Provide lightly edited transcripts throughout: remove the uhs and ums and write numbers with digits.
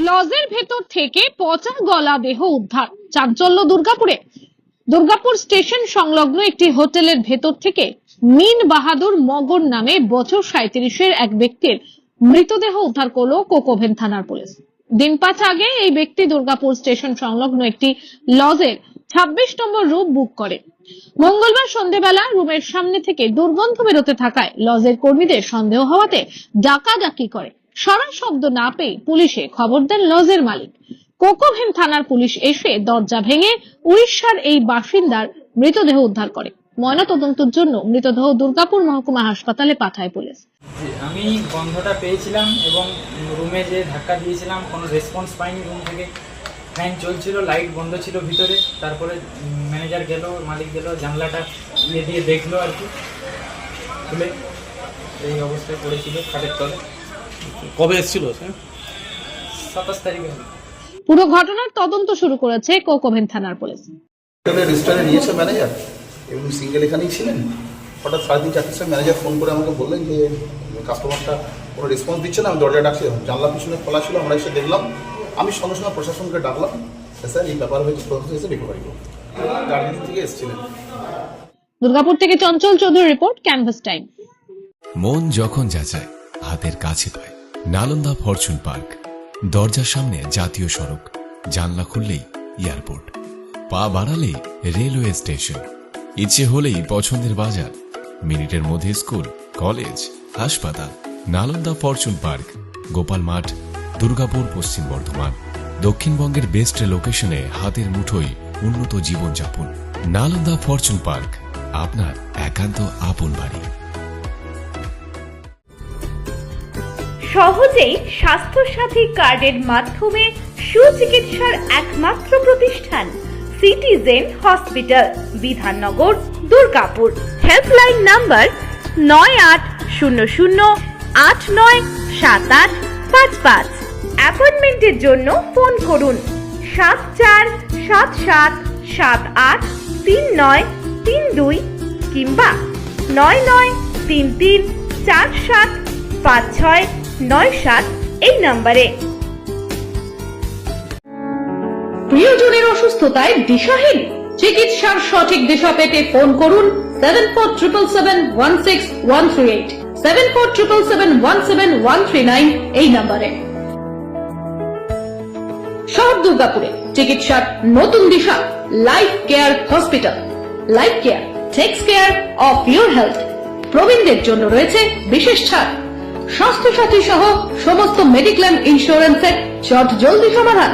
লজের ভেতর থেকে পচা গলা দেহ উদ্ধার, চাঞ্চল্য দুর্গাপুরে। দুর্গাপুর স্টেশন সংলগ্ন একটি হোটেলের ভেতর থেকে মিন বাহাদুর মগর নামে বছর 37-এর এক ব্যক্তির মৃতদেহ উদ্ধার করল কোকোভেন থানার পুলিশ। দিন 5 আগে এই ব্যক্তি দুর্গাপুর স্টেশন সংলগ্ন একটি লজের 26 নম্বর রুম বুক করে। মঙ্গলবার সন্ধ্যেবেলা রুমের সামনে থেকে দুর্গন্ধ বেরোতে থাকায় লজের কর্মীদের সন্দেহ হওয়াতে ডাকাডাকি করে। সারা শব্দ না পেয়ে পুলিশে খবর দেন লজের মালিক। কোকোভেন থানার পুলিশ এসে দরজা ভেঙে উড়িষ্যার এই বাসিন্দার মৃতদেহ উদ্ধার করে। ময়নাতদন্তের জন্য মৃতদেহ দুর্গাপুর মহকুমা হাসপাতালে পাঠায় পুলিশ। আমি গন্ধটা পেয়েছিলাম এবং রুমে যে ধাক্কা দিয়েছিলাম কোনো রেসপন্স পাইনি। রুম থেকে ফ্যান চলছিল, লাইট বন্ধ ছিল ভিতরে। তারপরে ম্যানেজার গেল, মালিক গেল, জানলাটা দিয়ে দেখলো আর কি, খুলে এই অবস্থায় পড়েছিল খাটের তলে। কবে এসেছিল? 27 তারিখে। পুরো ঘটনার তদন্ত শুরু করেছে কোকোভেন থানার পুলিশ। রেজিস্টারে নিয়েছে ম্যানেজার এবং সিঙ্গেল এখানেই ছিলেন। হঠাৎ 3:30-4টার সময় ম্যানেজার ফোন করে আমাকে বললেন যে কাস্টমারটা কোনো রেসপন্স দিচ্ছে না। আমি দরজা ডাকছি, জানলা পিছনে খোলা ছিল, আমরা এসে দেখলাম। আমি সঙ্গে সঙ্গে প্রশাসনকে ডাকলাম, স্যার এই ব্যাপার হয়েছে, প্রসেস এসে রিকভারি করবো। দার্জিলিং থেকে এসেছিলেন। দুর্গাপুর থেকে Chanchal Chowdhury report, canvas time. মন যখন যাচায় হাতের কাছে পায় নালন্দা ফরচুন পার্ক। দরজার সামনে জাতীয় সড়ক, জানলা খুললেই এয়ারপোর্ট, পা বাড়ালেই রেলওয়ে স্টেশন, ইচ্ছে হলেই পছন্দের বাজার, মিনিটের মধ্যে স্কুল, কলেজ, হাসপাতাল। নালন্দা ফরচুন পার্ক, গোপাল মাঠ, দুর্গাপুর, পশ্চিম বর্ধমান। দক্ষিণবঙ্গের বেস্ট লোকেশনে হাতের মুঠোয় উন্নত জীবনযাপন। নালন্দা ফরচুন পার্ক, আপনার একান্ত আপন বাড়ি। সহজেই স্বাস্থ্যসাথী কার্ডের মাধ্যমে সুচিকিৎসার একমাত্র প্রতিষ্ঠান citizen hospital, Bidhannagar, Durgapur. Helpline number 9800897855। অ্যাপয়েন্টমেন্টের জন্য ফোন করুন 7477783932 কিংবা 9933475697 এই নম্বরে। প্রিয়জনের অসুস্থতায় দিশাহীন, চিকিৎসার সঠিক দিশা পেতে ফোন করুন 7477716138, 7477171139 এই নম্বরে। শহর দুর্গাপুরে চিকিৎসার নতুন দিশা life care hospital. Life care takes care of your health. প্রবীণদের জন্য রয়েছে বিশেষ ছাড়। স্বাস্থ্যসাথী সহ সমস্ত মেডিক্লেম ইন্স্যুরেন্সের চট জলদি সমাধান।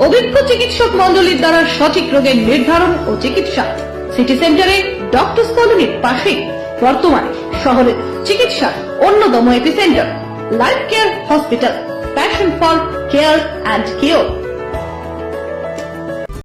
অভিজ্ঞ চিকিৎসক মন্ডলীর দ্বারা সঠিক রোগের নির্ধারণ ও চিকিৎসা। সিটি সেন্টারে ডক্টরস কলোনির পাশেই বর্তমানে শহরের চিকিৎসার অন্যতম epicentre life care hospital, passion for care and cure.